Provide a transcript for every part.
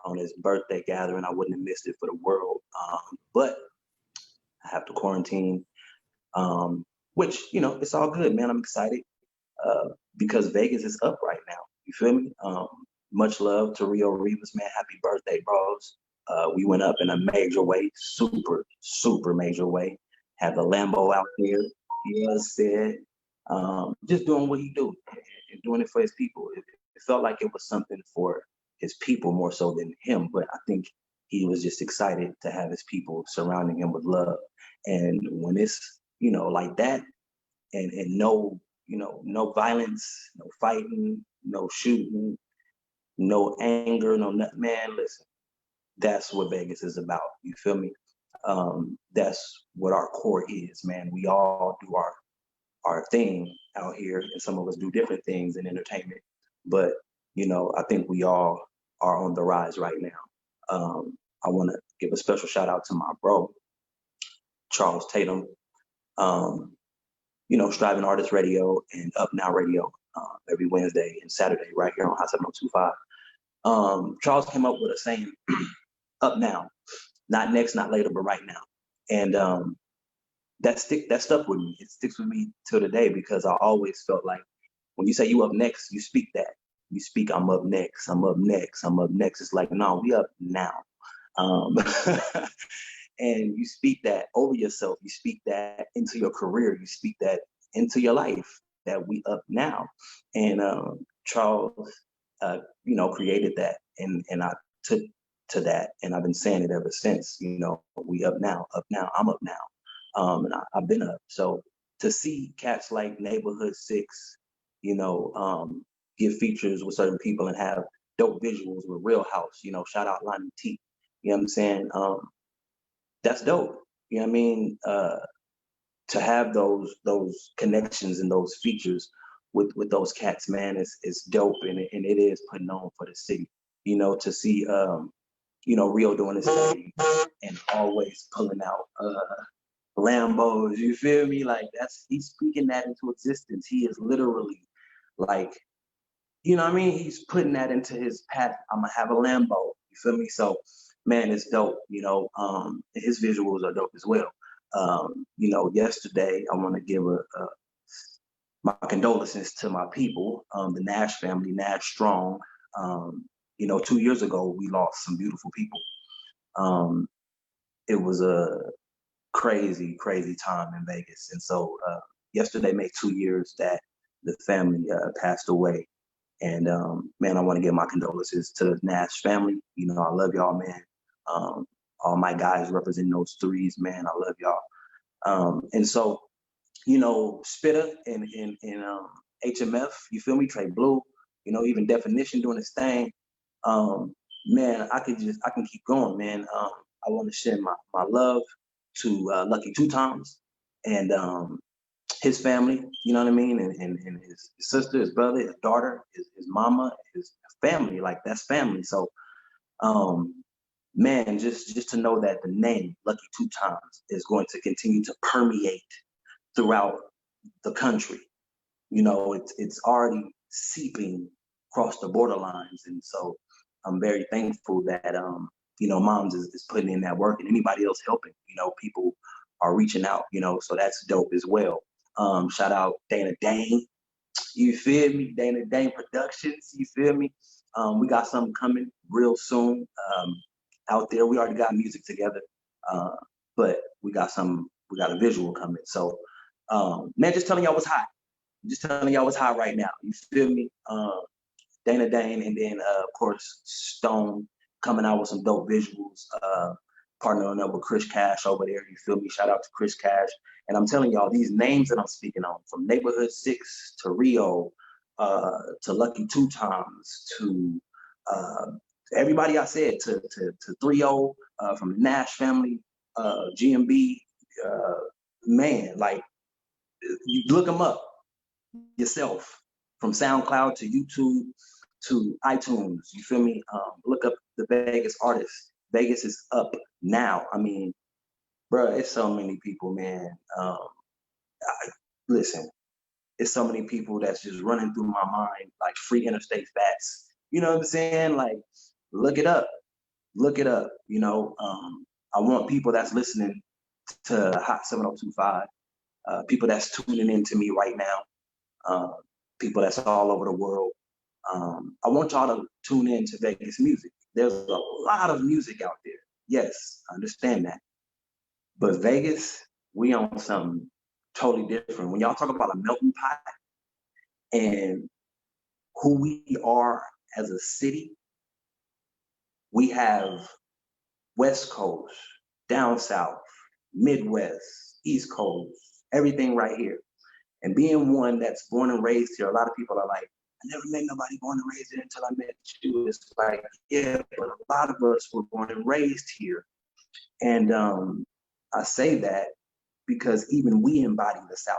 on his birthday gathering. I wouldn't have missed it for the world. But I have to quarantine, which, it's all good, man. I'm excited because Vegas is up right now. You feel me? Much love to Rio Rivas, man. Happy birthday, bros. We went up in a major way, super, super major way. Had the Lambo out there, said, just doing what he do and doing it for his people. It felt like it was something for his people more so than him, but I think he was just excited to have his people surrounding him with love. And when it's, like that, and no, no violence, no fighting, no shooting, no anger, no nothing, man, listen, that's what Vegas is about. You feel me? That's what our core is, man. We all do our thing out here, and some of us do different things in entertainment. But I think we all are on the rise right now. I want to give a special shout out to my bro, Charles Tatum. Striving Artist Radio and Up Now Radio every Wednesday and Saturday right here on Hot 7025. Charles came up with a saying, up now, not next, not later, but right now. And that stuck with me. It sticks with me till today because I always felt like when you say you up next, you speak that. You speak, I'm up next, I'm up next, I'm up next. It's like, no, we up now. And you speak that over yourself. You speak that into your career. You speak that into your life, that we up now. And Charles, created that. And I took to that. And I've been saying it ever since, we up now, I'm up now. And I've been up. So to see cats like Neighborhood 6, give features with certain people and have dope visuals with Real House, shout out Lonnie T. You know what I'm saying? That's dope. You know what I mean? To have those connections and those features with those cats, man, is dope, and it is putting on for the city. To see Rio doing his thing and always pulling out Lambos. You feel me? Like he's speaking that into existence. He is literally like, what I mean? He's putting that into his path. I'm gonna have a Lambo. You feel me? So, man, it's dope. His visuals are dope as well. Yesterday I want to give my condolences to my people, the Nash family, Nash Strong. 2 years ago we lost some beautiful people. It was a crazy, crazy time in Vegas, and so yesterday made 2 years that the family passed away. And man, I want to give my condolences to the Nash family. I love y'all, man. All my guys representing those threes, man, I love y'all. And so, Spitter and HMF, you feel me? Trey Blue, even Definition doing his thing. Man, I can keep going, man. I want to share my love to Lucky Two Times and his family, you know what I mean? And his sister, his brother, his daughter, his mama, his family, like that's family. So, man, just to know that the name Lucky Two Times is going to continue to permeate throughout the country. It's already seeping across the borderlines. And so I'm very thankful that, Moms is putting in that work and anybody else helping, people are reaching out, so that's dope as well. Shout out Dana Dane, you feel me? Dana Dane Productions, you feel me? We got something coming real soon out there. We already got music together, but we got a visual coming. So, man, just telling y'all what's hot. Just telling y'all what's hot right now. You feel me? Dana Dane, and then of course Stone coming out with some dope visuals. Partnering up with Chris Cash over there. You feel me? Shout out to Chris Cash. And I'm telling y'all, these names that I'm speaking on, from Neighborhood 6 to Rio, to Lucky Two Times, to everybody I said, to 3-0, from the Nash family, GMB, man, like, you look them up yourself, from SoundCloud to YouTube to iTunes, you feel me? Look up the Vegas artists. Vegas is up now. I mean, bro, it's so many people, man. Listen, it's so many people that's just running through my mind, like free interstate fats. You know what I'm saying? Like, look it up. Look it up. I want people that's listening to Hot 7025, people that's tuning in to me right now, people that's all over the world. I want y'all to tune in to Vegas music. There's a lot of music out there. Yes, I understand that. But Vegas, we on something totally different. When y'all talk about a melting pot and who we are as a city, we have West Coast, down South, Midwest, East Coast, everything right here. And being one that's born and raised here, a lot of people are like, I never met nobody born and raised here until I met you. It's like, yeah, but a lot of us were born and raised here. And I say that because even we embody the South.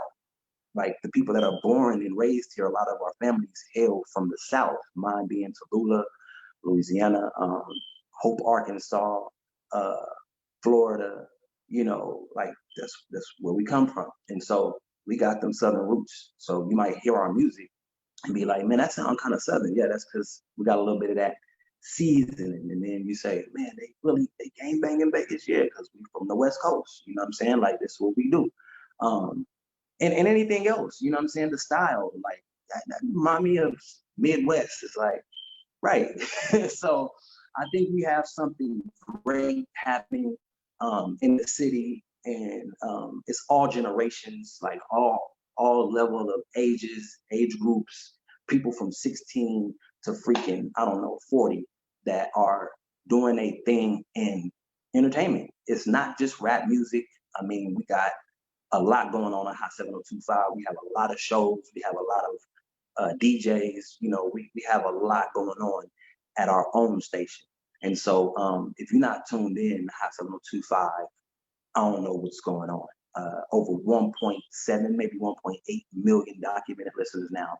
Like the people that are born and raised here, a lot of our families hail from the South, mine being Tallulah, Louisiana, Hope, Arkansas, uh, Florida, like that's where we come from. And so we got them Southern roots. So you might hear our music and be like, man, that sounds kind of Southern. Yeah, that's because we got a little bit of that seasoning. And then you say, man, they gang banging Vegas, yeah, because we from the West Coast. You know what I'm saying? Like this is what we do. Um, and anything else, you know what I'm saying? The style, like that remind me of Midwest. It's like, right. So I think we have something great happening in the city, and it's all generations, like all level of ages, age groups, people from 16 to freaking, I don't know, 40 that are doing a thing in entertainment. It's not just rap music. I mean, we got a lot going on at Hot 7025. We have a lot of shows. We have a lot of DJs. We have a lot going on at our own station. And so if you're not tuned in to Hot 7025, I don't know what's going on. Over 1.7, maybe 1.8 million documented listeners now.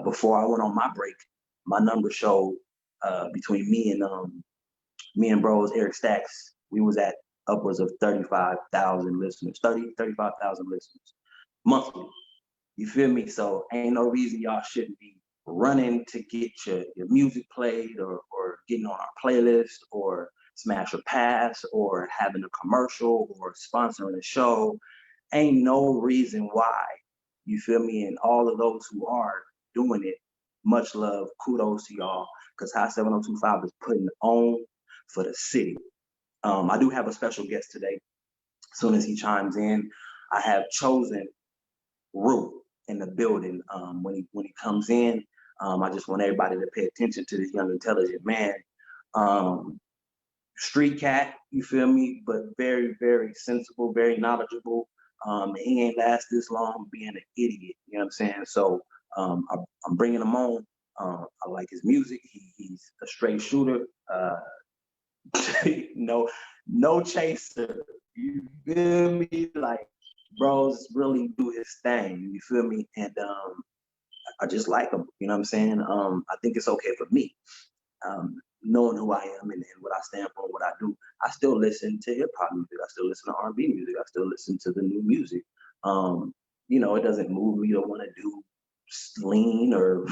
Before I went on my break, my number showed between me and bros, Eric Stacks, we was at upwards of 35,000 listeners, 35,000 listeners monthly. You feel me? So ain't no reason y'all shouldn't be running to get your music played or getting on our playlist or smash a pass or having a commercial or sponsoring a show. Ain't no reason why. You feel me? And all of those who are doing it, much love, kudos to y'all, because Hot 7025 is putting on for the city. I do have a special guest today. As soon as he chimes in, I have Chozen in the building. When he comes in, I just want everybody to pay attention to this young, intelligent man. Street cat, you feel me? But very, very sensible, very knowledgeable. He ain't last this long being an idiot. You know what I'm saying? So I'm bringing him on. I like his music. He's a straight shooter. No chaser. You feel me? Like bros really do his thing. You feel me? And I just like him. You know what I'm saying? I think it's okay for me. Knowing who I am and what I stand for, and what I do, I still listen to hip hop music. I still listen to R&B music. I still listen to the new music. It doesn't move me to want to do lean or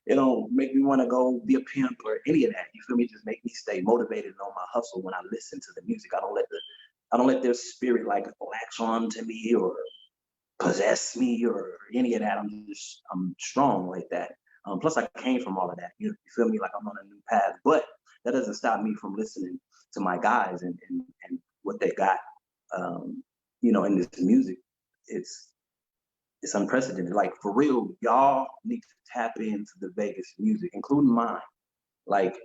it don't make me want to go be a pimp or any of that. You feel me? Just make me stay motivated on my hustle when I listen to the music. I don't let their spirit like latch on to me or possess me or any of that. I'm strong like that. Plus, I came from all of that. You feel me? Like I'm on a new path, but that doesn't stop me from listening to my guys and what they got. In this music, it's unprecedented. Like for real, y'all need to tap into the Vegas music, including mine. Like,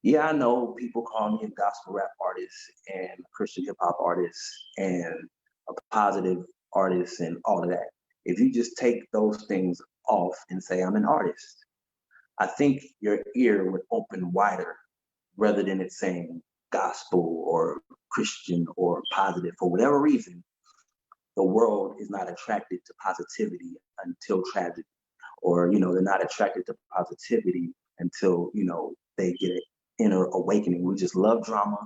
yeah, I know people call me a gospel rap artist and a Christian hip hop artist and a positive artist and all of that. If you just take those things off and say I'm an artist, I think your ear would open wider rather than it saying gospel or Christian or positive. For whatever reason, the world is not attracted to positivity until tragedy, or they're not attracted to positivity until they get an inner awakening. We just love drama,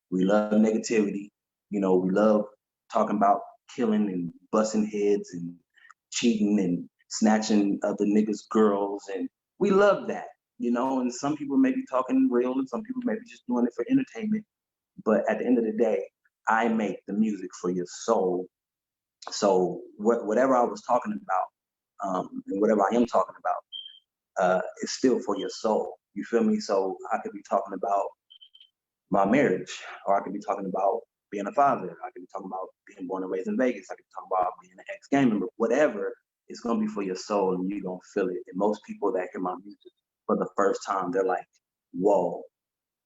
we love negativity, we love talking about killing and busting heads and cheating and snatching other niggas' girls, and we love that. you know, and some people may be talking real and some people may be just doing it for entertainment. But at the end of the day, I make the music for your soul. So whatever I was talking about, and whatever I am talking about, is still for your soul. You feel me? So I could be talking about my marriage, or I could be talking about being a father. I could be talking about being born and raised in Vegas. I could be talking about being an ex-gang member. Whatever, it's gonna be for your soul, and you're gonna feel it. And most people that hear my music for the first time, they're like, "Whoa!"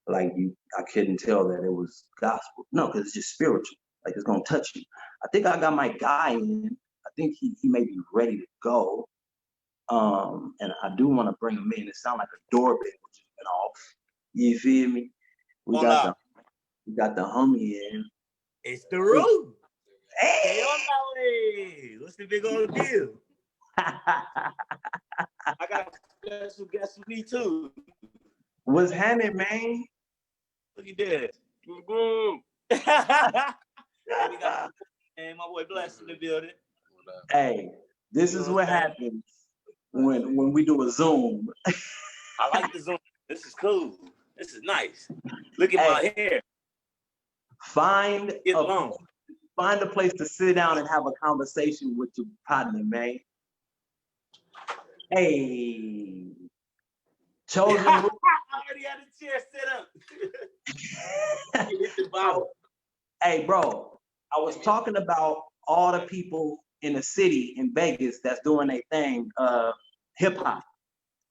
Like I couldn't tell that it was gospel. No, because it's just spiritual. Like it's gonna touch you. I think I got my guy in. I think he may be ready to go. And I do want to bring him in. It sounds like a doorbell just went off. You feel me? We got the we got the homie in. It's the room. Hey, hey, what's the big old deal? I got a special guest with me too. What's happening, man? Look at this. Hey, my boy Bless in the building. Hey, this is what happens when we do a Zoom. I like the Zoom. This is cool. This is nice. Look at my hair. Find a place to sit down and have a conversation with your partner, man. Hey, Chozen. I already had a chair set up. Hit the bottom. Hey, bro, I was talking about all the people in the city in Vegas that's doing their thing, hip hop.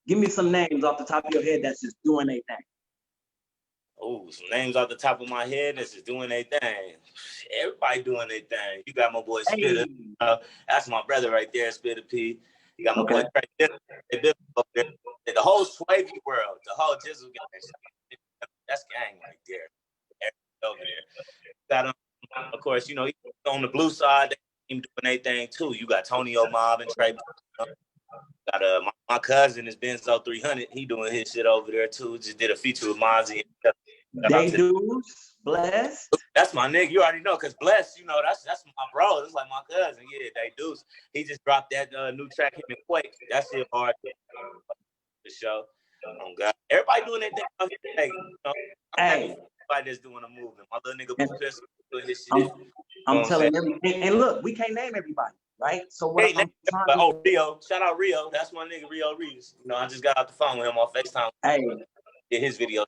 Give me some names off the top of your head that's just doing their thing. Oh, some names off the top of my head that's just doing their thing. Everybody doing their thing. You got my boy Spitter. That's my brother right there, Spitter P. You got my boy right there. The whole Swavy world, the whole Jizzle gang. That's gang right there. Over there. Got of course, you know, on the blue side, they doing their thing too. You got Tony Mob and Trey. Got my cousin is Benzo 300. He doing his shit over there too. Just did a feature with Mozzie. They dudes, Blessed. That's my nigga. You already know, cause Blessed, you know, that's my bro. That's like my cousin. Yeah, they dudes. He just dropped that new track, him and Quake. That shit hard. The show. Oh God, everybody doing their thing. Hey, you know, everybody that's doing a movement. My little nigga Blue Pistol doing his shit. I'm telling everything. And look, we can't name everybody, right? So what I'm trying to Rio, shout out Rio. That's my nigga Rio Reeves. You know, I just got off the phone with him on FaceTime. Hey, did his video.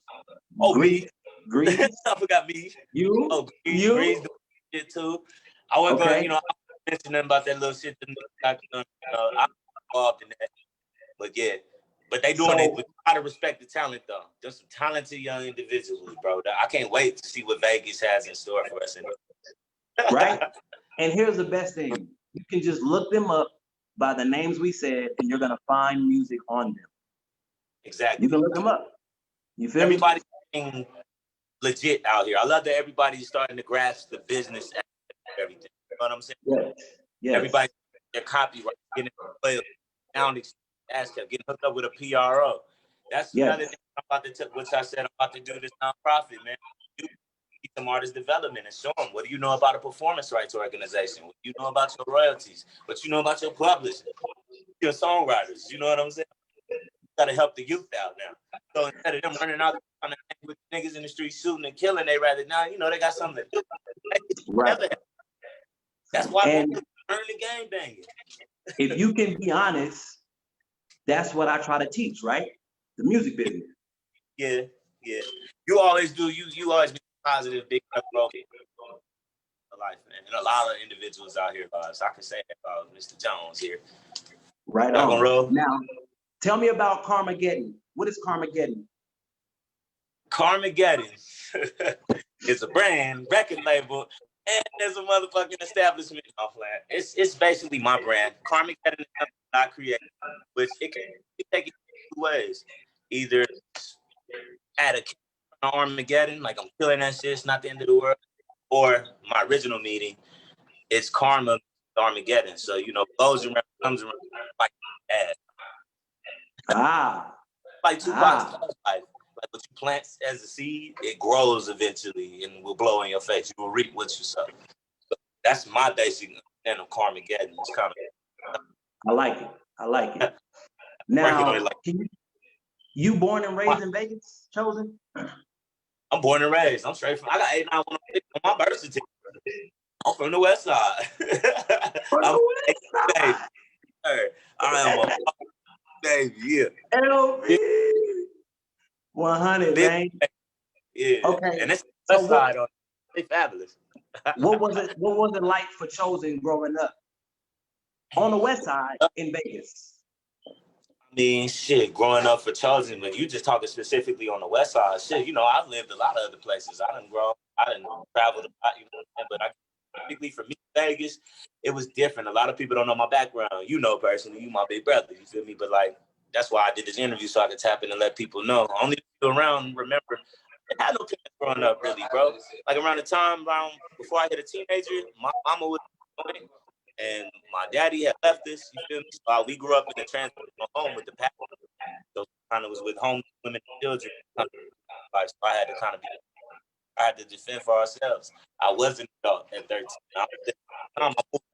Oh, Grease. I forgot me. You. Grease doing shit too. I wasn't going, you know, I mentioned them about that little shit. I'm involved in that. But yeah. But they doing it with a lot of respect to talent, though. Just some talented young individuals, bro. I can't wait to see what Vegas has in store for us. Right? And here's the best thing. You can just look them up by the names we said, and you're going to find music on them. Exactly. You can look them up. You feel Everybody's being legit out here. I love that everybody's starting to grasp the business aspect of everything. You know what I'm saying? Yes. Everybody, their copyright, getting getting hooked up with a PRO. That's another thing I'm about to which I said I'm about to do this nonprofit, man. Do some artist development and show them what do you know about a performance rights organization, what do you know about your royalties, what you know about your publishing, your songwriters. You know what I'm saying? You gotta help the youth out now. So instead of them running out with niggas in the street shooting and killing, they rather now, you know, they got something to do. Right. That's why we learn the game banging. If you can be honest, that's what I try to teach, right? The music business. Yeah. You always do. You always be positive, big bro. Life, man. And a lot of individuals out here, so I can say that about Mr. Jones here. Right on. Now, tell me about Carmageddon. What is Carmageddon? Carmageddon is a brand, record label, and there's a motherfucking establishment. It's basically my brand. Carmageddon is something I create, which it can take it two ways. Either at a Armageddon, like I'm killing that shit, it's not the end of the world, or my original meaning, it's karma Armageddon. So, you know, goes around, comes around, like like Tupac's life. Like what you plant as a seed, it grows eventually and will blow in your face. You will reap what you sow. So that's my basic understanding of Carmageddon. It's kind of I like it. Now, You born and raised in Vegas, Chozen? I'm born and raised. I'm straight from. I got 8916 on my birth certificate. I'm from the West Side. From I'm the a West baby. Side. I am a baby. Yeah. LB. 100, Big, man. yeah. Okay. And it's So West Side on. They fabulous. what was it like for Chozen growing up on the West Side in Vegas? I mean, shit, growing up for Chozen, but you just talking specifically on the West Side. Shit, you know, I've lived a lot of other places. I done grown, I done traveled a lot, you know, but specifically for me, Vegas, it was different. A lot of people don't know my background. You know, personally, you my big brother, you feel me? But like, that's why I did this interview so I could tap in and let people know. Only people around remember, I had no parents growing up, really, bro. Like around the time before I hit a teenager, my mama was doing it, and my daddy had left us. You feel me? So we grew up in a transitional home with the past. So kind of was with home women and children. Like, so I had to defend for ourselves. I wasn't an adult at 13.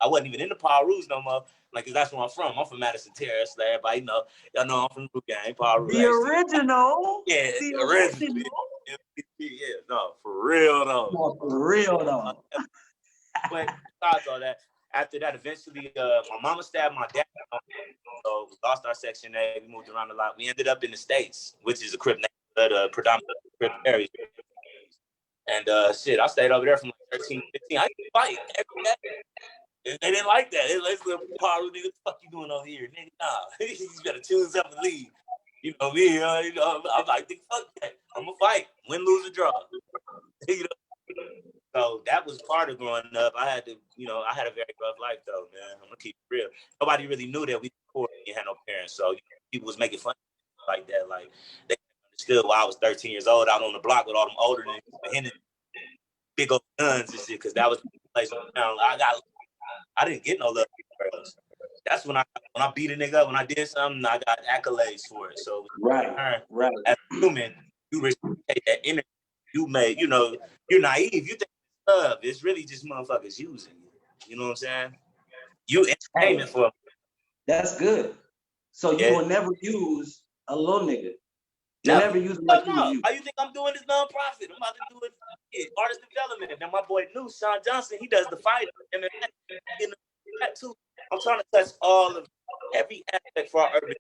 I wasn't even in the Power Rouge no more. Like, cause that's where I'm from. I'm from Madison Terrace. Like, everybody know, y'all know I'm from the Root Gang, Power Rouge. The original. Yeah, The original. Yeah, no, for real though. No, for real though. But besides all that, after that, eventually, my mama stabbed my dad. So we lost our Section A. We moved around a lot. We ended up in the States, which is a Crip neighborhood, predominantly Crip area. And shit, I stayed over there from like 13, 15. I used to fight every day. They didn't like that. They like, Paul, nigga, what the fuck you doing over here? Nigga, nah. You better choose up and leave. You know me, you know, I'm like, fuck that. I'm gonna fight. Win, lose, or draw. You know? So that was part of growing up. I had to, you know, I had a very rough life though, man. I'm gonna keep it real. Nobody really knew that we were poor and had no parents. So people was making fun like that. Like they understood why I was 13 years old out on the block with all them older niggas, big old guns and shit, because that was the place around. I didn't get no love from girls. That's when I beat a nigga up, when I did something, I got accolades for it. So right. As a human, you reciprocate that energy. You made, you know, you're naive. You think it's love. It's really just motherfuckers using you. You know what I'm saying? You entertainment for. That's good. So you will never use a little nigga. You'll never use him like you would use. How you think I'm doing this nonprofit? I'm about to do it artist development. Now my boy new Sean Johnson, he does the fighting and that too. I'm trying to touch every aspect for our urban.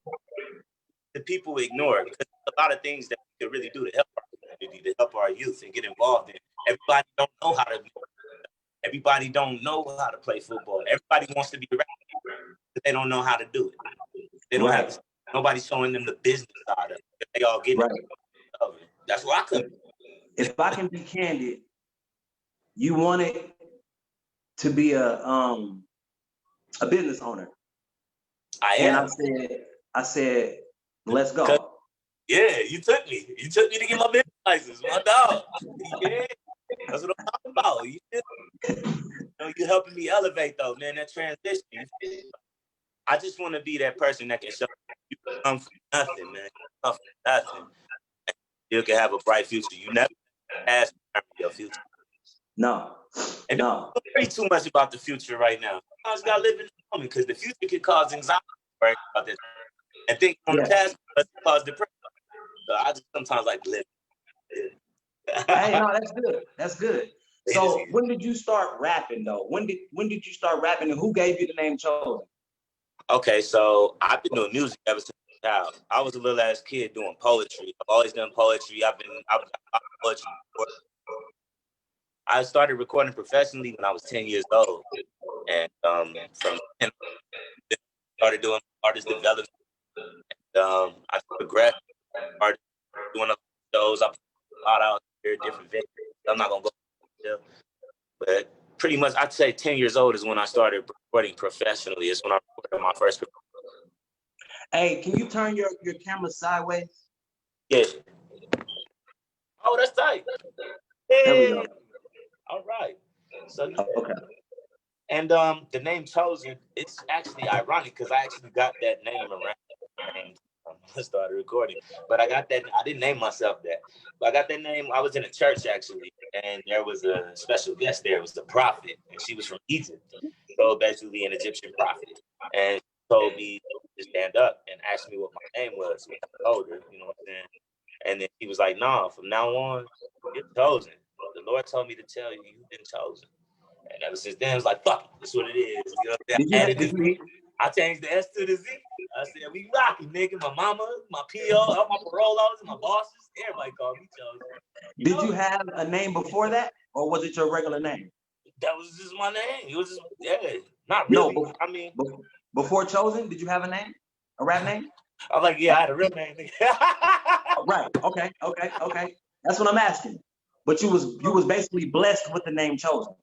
The people ignore it because there's a lot of things that we could really do to help our community, to help our youth and get involved in. Everybody don't know how to. Everybody don't know how to play football. Everybody wants to be a rapper, but they don't know how to do it. They don't have. Nobody's showing them the business side of it. They all get it. That's why I couldn't. If I can be candid, you wanted to be a business owner. I am. And I said, let's go. Yeah, you took me. You took me to get my business license, my dog. Yeah, that's what I'm talking about. You're helping me elevate though, man. That transition. I just want to be that person that can show you come from nothing, man. You come from nothing. You can have a bright future. You never ask your future. No. And don't worry too much about the future right now. I just gotta live in the moment because the future can cause anxiety about this. And think on the past cause depression. So I just sometimes like to live. Hey, no, that's good. That's good. So when did you start rapping though? When did you start rapping and who gave you the name Chozen? Okay, so I've been doing music ever since I was a child. I was a little ass kid doing poetry. I've always done poetry. I've got poetry. I started recording professionally when I was 10 years old. And from 10, I started doing artist development. And, I progressed, started doing shows. I put a lot out there, different venues. I'm not gonna go there. But pretty much, I'd say 10 years old is when I started recording professionally. It's when I recorded my first. Hey, can you turn your camera sideways? Yeah. Oh, that's tight. Hey. There we go. All right. So okay. And the name Chozen, it's actually ironic because I actually got that name around I started recording. But I didn't name myself that. But I got that name, I was in a church actually, and there was a special guest there. It was the prophet, and she was from Egypt. So basically an Egyptian prophet. And she told me just stand up and ask me what my name was when I told her, you know what I'm saying? And then he was like, nah, from now on, you're chosen. The Lord told me to tell you, you've been chosen. And ever since then, I was like, fuck it, that's what it is. You know what I'm saying? I added the Z. I changed the S to the Z. I said, we rocking, nigga. My mama, my PO, all my parolos, my bosses, everybody called me Chozen. Did you have a name before that, or was it your regular name? That was just my name. It was just, yeah, not really. No, I mean, before Chozen, did you have a name, a rap name? I was like, yeah, I had a real name. Right. Okay. That's what I'm asking. But you was basically blessed with the name Chozen.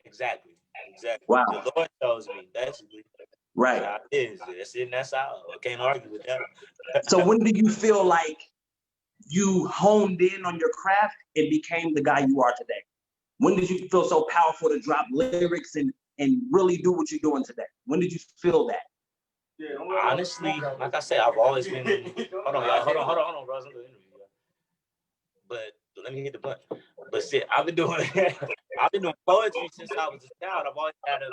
Exactly. Wow. The Lord chose me, basically. Right. That's it, and that's how. I can't argue with that. So when did you feel like you honed in on your craft and became the guy you are today? When did you feel so powerful to drop lyrics and really do what you're doing today? When did you feel that? Honestly, like I said, I've always been. Hold on, y'all. Hold on, bro. I'm doing an interview. But let me hit the button. But shit, I've been doing poetry since I was a child. I've always had a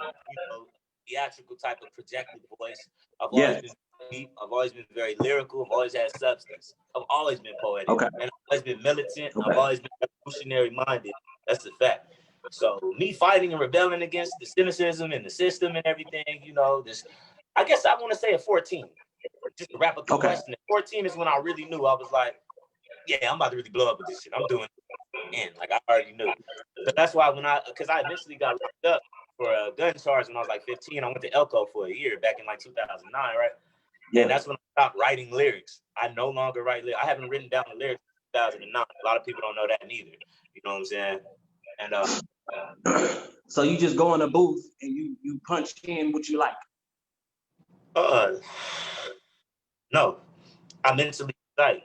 theatrical type of projected voice. I've always been deep. I've always been very lyrical. I've always had substance. I've always been poetic. Okay. And I've always been militant. Okay. I've always been revolutionary minded. That's the fact. So me fighting and rebelling against the cynicism and the system and everything, this, I guess I want to say at 14. Just to wrap up the question, at 14 is when I really knew. I was like, yeah, I'm about to really blow up with this shit. I'm doing it in. Like, I already knew. So that's why because I initially got locked up for a gun charge when I was like 15. I went to Elko for a year back in like 2009, right? Yeah. And that's when I stopped writing lyrics. I no longer write lyrics. I haven't written down the lyrics since 2009. A lot of people don't know that neither. You know what I'm saying? And so you just go in a booth and you punch in what you like? No. I mentally like.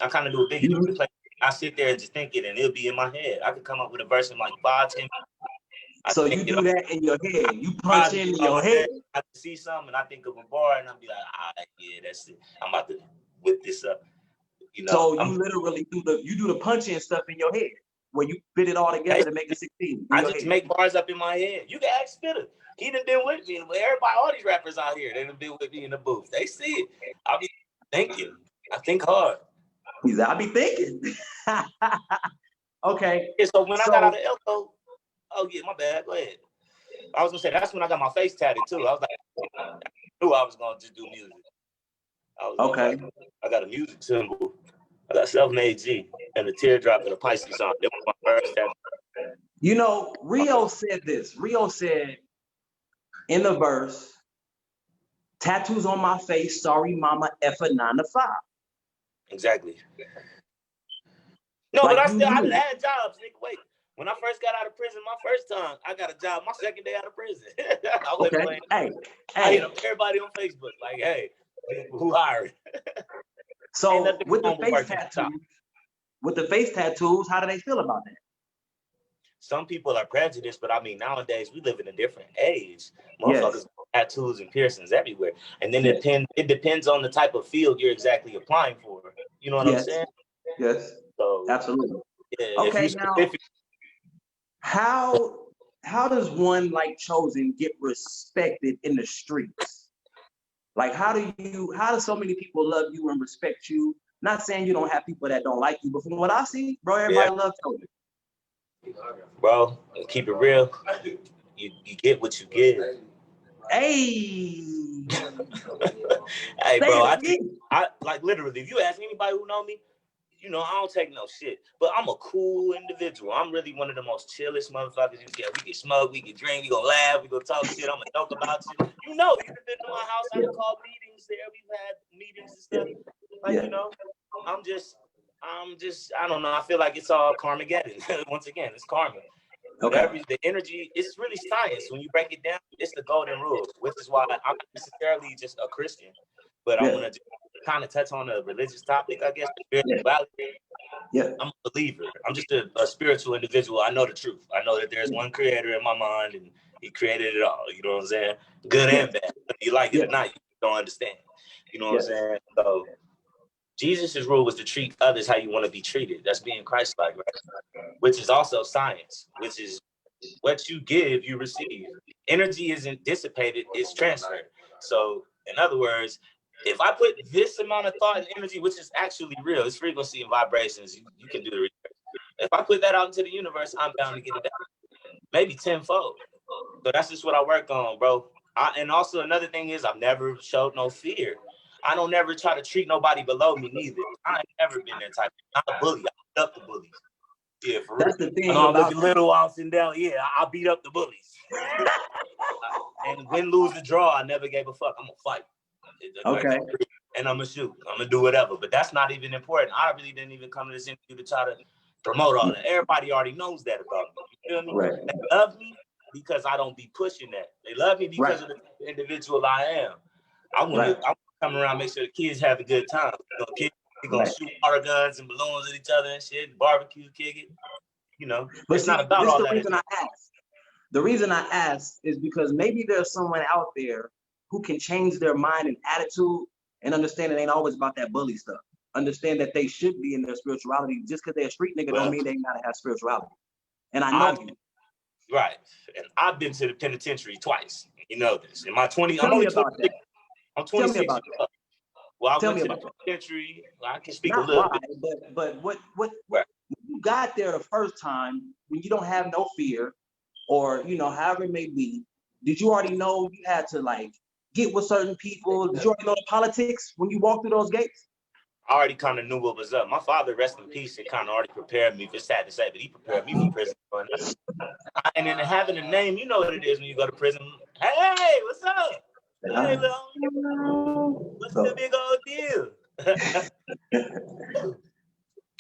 I kind of do a biggie play. I sit there and just think it, and it'll be in my head. I could come up with a verse in like 5, 10 minutes. So you do that in your head. You punch in your head. I see something and I think of a bar and I'll be like, yeah, that's it. I'm about to whip this up. So you literally do the punch in stuff in your head where you fit it all together to make it 16. I just make bars up in my head. You can ask Spitter. He done been with me. Everybody, all these rappers out here, they done been with me in the booth. They see it. I be thinking. I think hard. I be thinking. Okay. Yeah, so when I got out of Elko, my bad. Go ahead. I was gonna say that's when I got my face tatted too. I was like, I knew I was gonna just do music. I got a music symbol. I got self-made G and a teardrop and a Pisces on. That was my first tattoo. Rio said this. Rio said in the verse, tattoos on my face, sorry mama, F a 9 to 5. Exactly. No, like but I done had jobs, nigga. Wait. When I first got out of prison, my first time, I got a job my second day out of prison. I wasn't playing. I hit up everybody on Facebook, like, hey, who hired? So with the face tattoos, how do they feel about that? Some people are prejudiced, but I mean, nowadays we live in a different age. Motherfuckers tattoos and piercings everywhere. And then it depends on the type of field you're exactly applying for. You know what I'm saying? Yes. So absolutely. Yeah, okay, now how does one like Chozen get respected in the streets? Like how do so many people love you and respect you? Not saying you don't have people that don't like you, but from what I see, bro, everybody loves Chozen. Bro, keep it real. You get what you give. Hey. Hey, bro, I like literally, if you ask anybody who know me, I don't take no shit. But I'm a cool individual. I'm really one of the most chillest motherfuckers you get. We can smoke, we can drink, we gonna laugh, we gonna talk shit. I'm gonna joke about you. You've been to my house. I called meetings there. We've had meetings and stuff. I'm just, I don't know. I feel like it's all Carmageddon. Once again, it's karma. Okay. The energy, it's really science. When you break it down, it's the golden rule, which is why I'm not necessarily just a Christian, but I want to kind of touch on a religious topic, I guess. I'm a believer. I'm just a spiritual individual. I know the truth. I know that there's one creator in my mind and he created it all. You know what I'm saying? Good and bad. Whether you like it or not, you don't understand. You know what I'm saying? So Jesus' rule was to treat others how you want to be treated. That's being Christ-like, right? Which is also science, which is what you give, you receive. Energy isn't dissipated, it's transferred. So, in other words, if I put this amount of thought and energy, which is actually real, it's frequency and vibrations, you can do the research. If I put that out into the universe, I'm bound to get it back, maybe tenfold. So that's just what I work on, bro. And also another thing is I've never showed no fear. I don't never try to treat nobody below me neither. I ain't never been that type. I'm not a bully. I beat up the bullies. Yeah, for That's real. the thing I know I'm about looking little off and down. Yeah, I beat up the bullies. And win, lose, or draw, I never gave a fuck. I'm gonna fight. Okay. And I'm gonna shoot. I'm gonna do whatever. But that's not even important. I really didn't even come to this interview to try to promote all that. Everybody already knows that about me. You feel me? Right. They love me because I don't be pushing that. They love me because of the individual I am. I want to come around, make sure the kids have a good time. You know, kids gonna shoot water guns and balloons at each other and shit, barbecue, kick it. You know, but it's not about all that. The reason I ask is because maybe there's someone out there who can change their mind and attitude and understand it ain't always about that bully stuff. Understand that they should be in their spirituality. Just because they're a street nigga don't mean they gotta have spirituality. And I know you. Right. And I've been to the penitentiary twice. You know this. In my 20s, I'm only 26. I'm 26 years old. Well, I went to the penitentiary. I can speak a little bit. But what when you got there the first time, when you don't have no fear, or however it may be, did you already know you had to like get with certain people? Did you already know the politics when you walked through those gates? I already kind of knew what was up. My father, rest in peace, it kind of already prepared me. It's sad to say, but he prepared me for prison. And then having a name, you know what it is when you go to prison. Hey, what's up? Hey, what's the big old deal?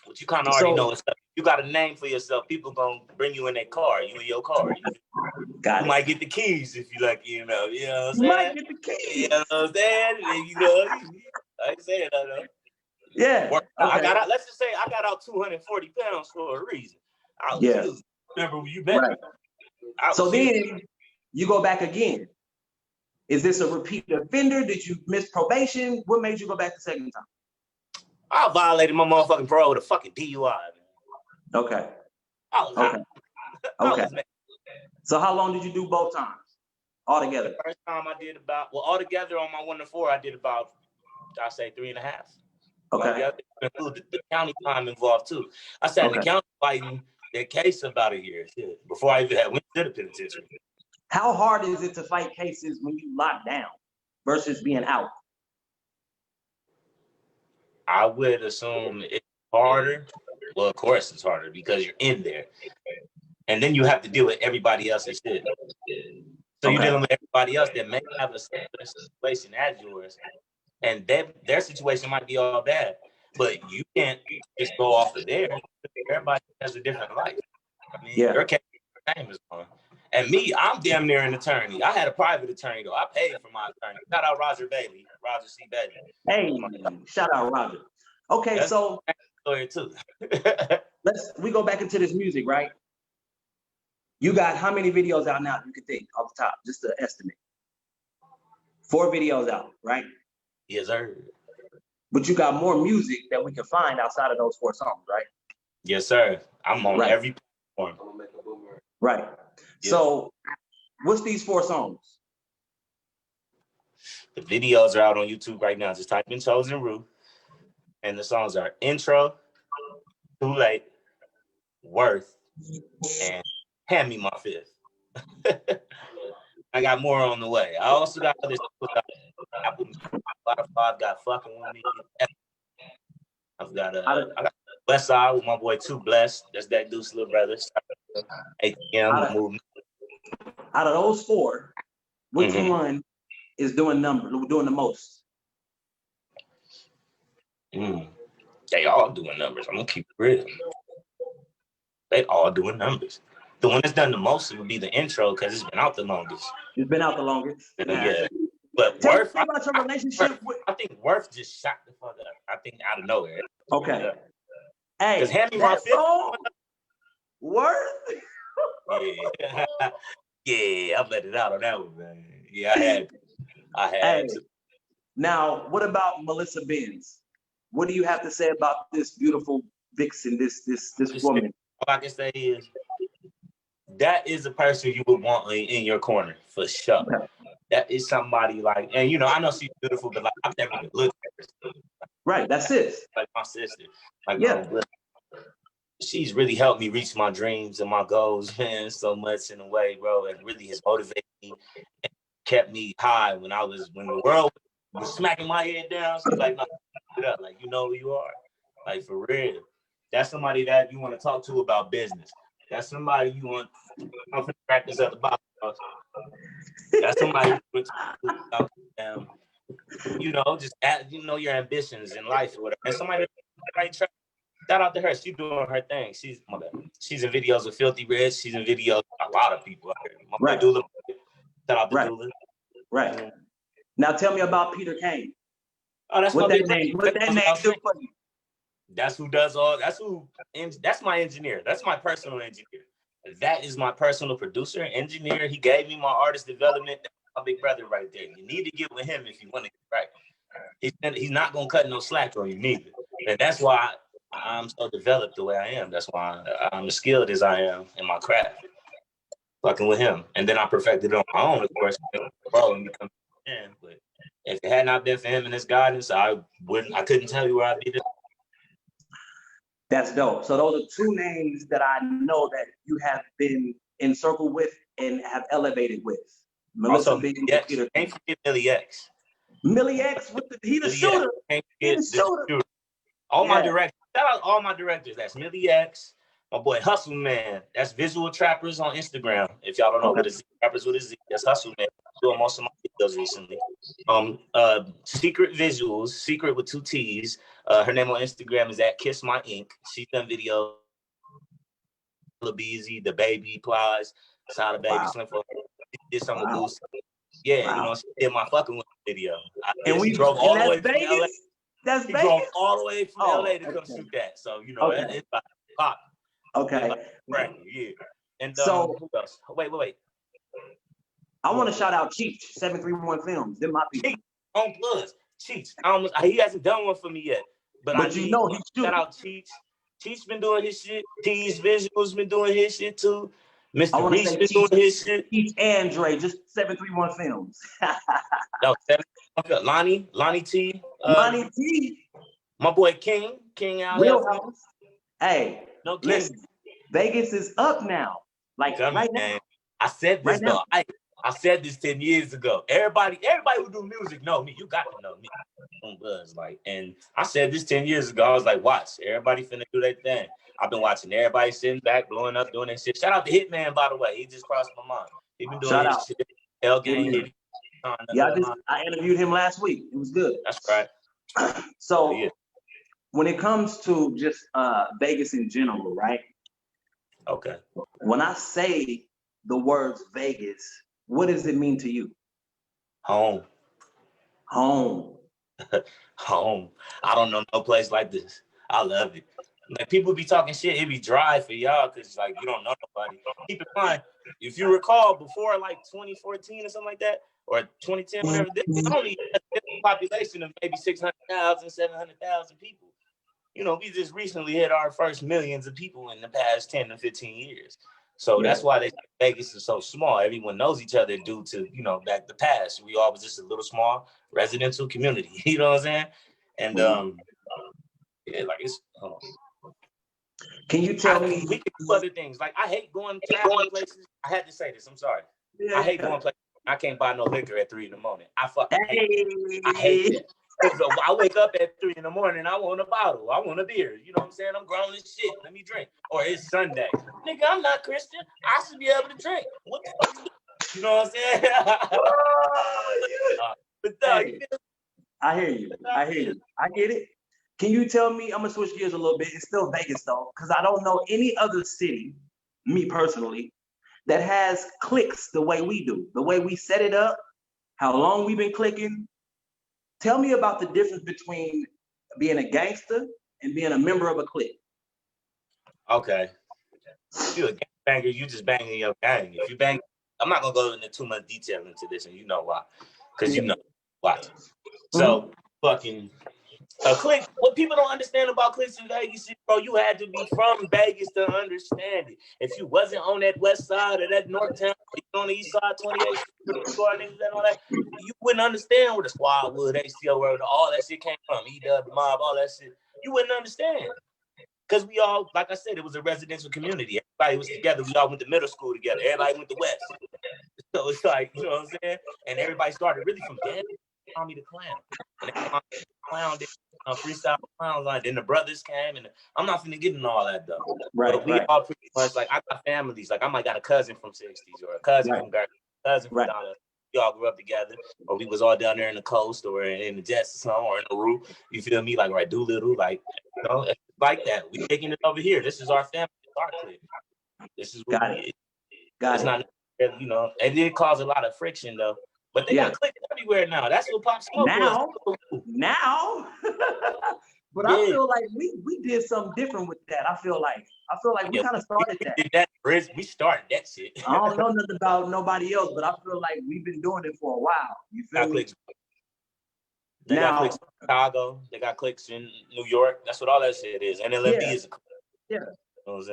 But you kind of already know it's up. You got a name for yourself. People gonna bring you in their car. You in your car. You might get the keys if you like. You know what I'm saying? You might get the keys. You know what I'm saying? I ain't saying that though. Yeah. Okay. I got out. Let's just say I got out 240 pounds for a reason. I was huge. Remember when you bet? Right. So then you go back again. Is this a repeat offender? Did you miss probation? What made you go back the second time? I violated my motherfucking parole with a fucking DUI. Okay. I was hot. Okay. So how long did you do both times altogether? The first time I did altogether on my 1 to 4, I did about, I say 3.5. Okay. The county time involved too. I sat in the county fighting their case about a year before I even went to the penitentiary. How hard is it to fight cases when you lock down versus being out? I would assume it's harder. Well, of course it's harder because you're in there. And then you have to deal with everybody else's shit. So you're dealing with everybody else that may have a similar situation as yours. And their situation might be all bad. But you can't just go off of theirs. Everybody has a different life. I mean, your case is on. And me, I'm damn near an attorney. I had a private attorney though. I paid for my attorney. Shout out Roger C. Bailey. Hey, shout out Roger. Okay, that's so lawyer too. we go back into this music, right? You got how many videos out now you can think off the top, just to estimate? 4 videos out, right? Yes, sir. But you got more music that we can find outside of those 4 songs, right? Yes, sir. I'm on every platform. Right. Yeah. So what's these 4 songs? The videos are out on YouTube right now. Just type in Chozen Rue. And the songs are Intro, Too Late, Worth, and Hand Me My Fifth. I got more on the way. I also got other stuff. Apple, Spotify got Fucking With Me. I got West Side with my boy Too Blessed. That's that Deuce little brother. ATM movement. Out of those 4, which one is doing the most? They all doing numbers. I'm gonna keep it real. They all doing numbers. The one that's done the most would be the intro because it's been out the longest. It's been out the longest. Yeah. But Tell Worth, me about your relationship with. I think Worth just shot the fuck up. I think out of nowhere. Okay. Hey, Hand Me My Fifth. Worth. Yeah. Yeah, I let it out on that one, man. Yeah, I had to. Now, what about Melissa Benz? What do you have to say about this beautiful vixen, this woman? All I can say is that is a person you would want in your corner for sure. that is somebody like, and you know, I know she's beautiful, but like I've never even looked at her. Right, that's it. Like my sister, like yeah. She's really helped me reach my dreams and my goals, man, so much in a way, bro. And really has motivated me and kept me high when the world was smacking my head down. She's like, no, get up, like you know who you are, like for real. That's somebody that you want to talk to about business. That's somebody you want to practice at the bottom. That's somebody you want to talk about, you know, just you know your ambitions in life or whatever. And somebody right track. Shout out to her. She's doing her thing. She's in videos with Filthy Rich. She's in videos with a lot of people out here. My boy Dula. Shout out to Dula. Right. Now tell me about Peter Kane. Oh, that's what my that name. What that name do for you? That's who does all. That's my engineer. That's my personal engineer. That is my personal producer and engineer. He gave me my artist development. That's my big brother right there. You need to get with him if you want to get right. He's not gonna cut no slack on you neither. And that's why I'm so developed the way I am. That's why I'm as skilled as I am in my craft. Fucking with him. And then I perfected it on my own, of course, bro, and become a man. But if it had not been for him and his guidance, I couldn't tell you where I'd be today. That's dope. So those are two names that I know that you have been in circle with and have elevated with. Melissa also, Biggs, Peter. Can't forget Millie X. Millie X with he the shooter. He the shooter. All my directors. Shout out all my directors. That's Millie X. My boy Hustle Man. That's Visual Trappers on Instagram. If y'all don't know what a Z Trappers with a Z, that's Hustle Man. I'm doing most of my videos recently. Secret Visuals, Secret with 2 T's. Her name on Instagram is at Kiss My Ink. She's done videos. Beezy, the baby Plies, Side of Baby Slim for did some with Goose. Yeah, you know, she did my fucking with video. She drove all the way from LA. She drove all the way from LA to come shoot that. So, you know, it's pop. Okay. Right, yeah. And so who else? Wait. I want to shout out Cheech, 731 Films. They're my people. Cheech, on plus. Cheech. He hasn't done one for me yet. But you know he's shout out Cheech. Cheech been doing his shit. T's Visuals been doing his shit too. Mr. Reese been doing his shit. Cheech and Dre, just 731 Films. No, Lonnie T. Lonnie T. My boy King out here. Hey, no King. Listen, Vegas is up now. Like right now. I said this though. I said this 10 years ago. Everybody who do music know me. You got to know me. Buzz, like, and I said this 10 years ago. I was like, watch, everybody finna do their thing. I've been watching everybody sitting back, blowing up, doing that shit. Shout out to Hitman, by the way. He just crossed my mind. He been doing his shit. L Gang. Yeah, I interviewed him last week. It was good. That's right. So when it comes to just Vegas in general, right? Okay. When I say the words Vegas, what does it mean to you? Home. Home. Home. I don't know no place like this. I love it. Like people be talking shit, it be dry for y'all because like you don't know nobody. Keep in mind, if you recall, before like 2014 or something like that, or 2010, whatever, this only a population of maybe 600,000, 700,000 people. You know, we just recently hit our first millions of people in the past 10 to 15 years. So that's why Vegas is so small. Everyone knows each other due to, you know, back the past. We all was just a little small residential community. You know what I'm saying? And yeah, like it's. Can you tell me? We can do other things. Like I hate going traveling places. I had to say this. I'm sorry. I hate going places. I can't buy no liquor at 3 a.m. I fucking hate it. I hate it. So I wake up at 3 a.m. I want a bottle. I want a beer. You know what I'm saying? I'm grown as shit. Let me drink. Or it's Sunday. Nigga, I'm not Christian. I should be able to drink. What the fuck? You know what I'm saying? I hear you. I get it. Can you tell me, I'm gonna switch gears a little bit. It's still Vegas though, because I don't know any other city, me personally, that has clicks the way we do, the way we set it up, how long we've been clicking. Tell me about the difference between being a gangster and being a member of a clique. Okay. If you're a gangbanger, you just banging your gang. If you bang, I'm not gonna go into too much detail into this, and you know why. Because you know why. So fucking A clique, what people don't understand about cliques in Vegas, bro, you had to be from Vegas to understand it. If you wasn't on that west side or that north town, or you on the east side, 28th Street, niggas and all that, you wouldn't understand where the Squad Wood, ACO, where all that shit came from, E-Dub, Mob, all that shit. You wouldn't understand. Because we all, like I said, it was a residential community. Everybody was together. We all went to middle school together. Everybody went to West. So it's like, you know what I'm saying? And everybody started really from dead. Tommy the Clown. And they Clown did freestyle clowns on. Then the brothers came, and I'm not finna get into all that though. Right, but we all pretty much like I got families. Like I might got a cousin from 60s or a cousin from Garden, cousin from down there. We all grew up together, or we was all down there in the coast or in the Jets or something, or in the Roo. You feel me? Like right, Doolittle, like you know, like that. We taking it over here. This is our family. This is our clique. This is what we. It's not, you know, it did cause a lot of friction though. But they got cliques everywhere now. That's what Pop Smoke was. Now. But I feel like we did something different with that. I feel like we kind of started that. We started that shit. I don't know nothing about nobody else, but I feel like we've been doing it for a while. You feel me? They got cliques in Chicago. They got cliques in New York. That's what all that shit is. And LFD is a clique. Yeah. You know what I'm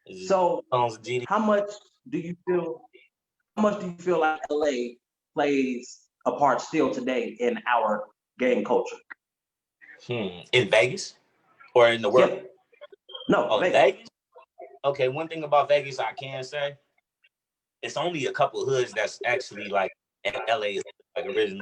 saying? So how much do you feel like LA plays a part still today in our gang culture? In Vegas or in the world? Yeah. No, Vegas. Okay, one thing about Vegas I can say, it's only a couple hoods that's actually like LA is like originally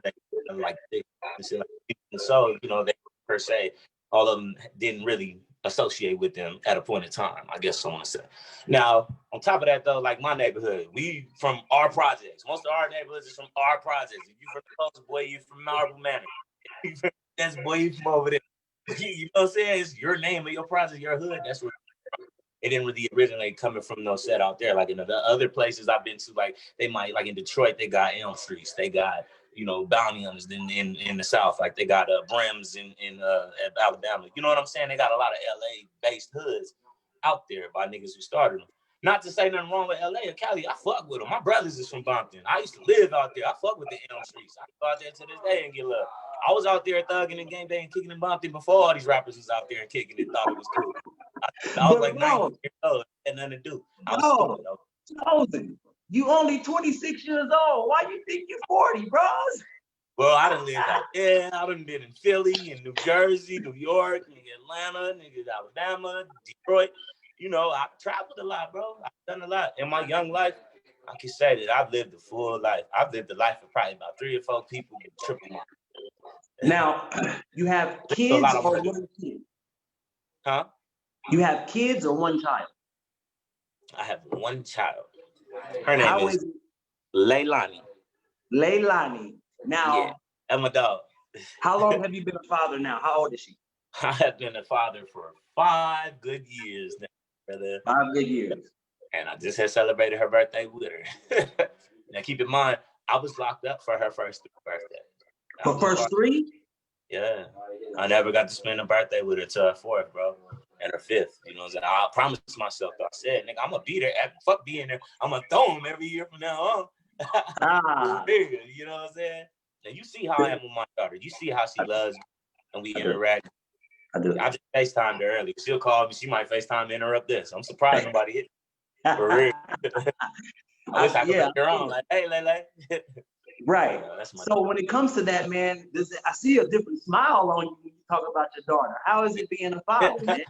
like and so you know they per se all of them didn't really associate with them at a point in time, I guess someone said. Now, on top of that though, like my neighborhood, we from our projects. Most of our neighborhoods is from our projects. If you from the coast, boy, you from Marble Manor. That's boy, you from over there. You know what I'm saying? It's your name of your project, your hood. That's where it didn't really originate coming from no set out there. Like in the other places I've been to, like they might, like in Detroit, they got Elm Streets. They got, you know, bounty hunters in the South. Like they got Brims in Alabama. You know what I'm saying? They got a lot of LA-based hoods out there by niggas who started them. Not to say nothing wrong with LA or Cali. I fuck with them. My brothers is from Bompton. I used to live out there. I fuck with the Elm Streets. I go out there to this day and get love. I was out there thugging and game bang kicking in Bompton before all these rappers was out there and kicking and thought it was cool. I was like 19 years old. Had nothing to do. I was stupid. Chozen, you only 26 years old. Why you think you're 40, bros? Well, I done lived out there. I done been in Philly, in New Jersey, New York, Atlanta, Alabama, Detroit. You know, I've traveled a lot, bro. I've done a lot. In my young life, I can say that I've lived a full life. I've lived the life of probably about 3 or 4 people with triple mine. Now, you have kids or one kid? Huh? You have kids or one child? I have one child. Her name is Leilani. Leilani. Now, I'm a dog. How long have you been a father now? How old is she? I have been a father for 5 good years now, brother. 5 good years. And I just had celebrated her birthday with her. Now, keep in mind, I was locked up for her first birthday. For first 3? Yeah. I never got to spend a birthday with her till her 4th, bro. And her 5th. You know what I'm saying? I promised myself, I said, nigga, I'm going to be there. Fuck being there. I'm going to throw him every year from now on. You know what I'm saying? And you see how I am with my daughter. You see how she loves me and we interact. I just FaceTimed her earlier. She'll call me. She might FaceTime and interrupt this. I'm surprised nobody hit me. For real. I wish I could make her on. Like, hey, Lele. Right. So when it comes to that, man, I see a different smile on you when you talk about your daughter. How is it being a father, man?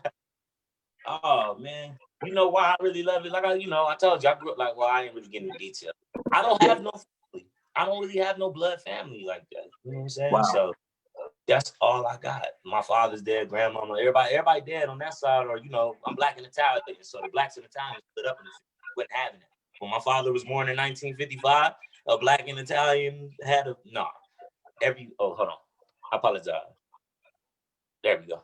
Oh, man. You know why I really love it? Like, I told you, I grew up like, well, I ain't really getting into detail. I don't have no family. I don't really have no blood family like that. You know what I'm saying? Wow. So that's all I got. My father's dead, grandmama, everybody dead on that side, or, I'm Black and Italian. So the Blacks and Italians split up and wasn't having it. When my father was born in 1955, a Black and Italian had hold on. I apologize. There we go.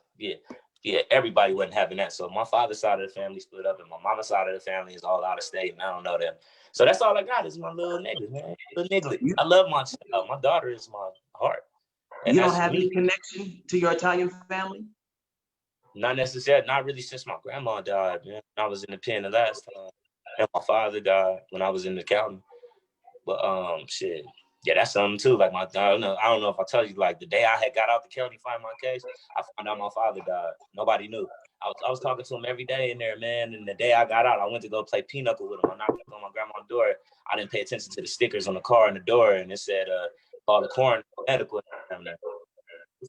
Yeah, everybody wasn't having that. So my father's side of the family split up, and my mama's side of the family is all out of state, and I don't know them. So that's all I got is my little nigga, man. Little nigga. I love my child. My daughter is my heart. And you don't have any connection to your Italian family? Not necessarily. Not really since my grandma died, man. I was in the pen the last time. And my father died when I was in the county. But shit. Yeah, that's something too. Like I don't know if I tell you, like the day I had got out the county find my case, I found out my father died. Nobody knew. I was talking to him every day in there, man. And the day I got out, I went to go play pinochle with him. I knocked on my grandma's door. I didn't pay attention to the stickers on the car and the door, and it said, call the coroner medical examiner.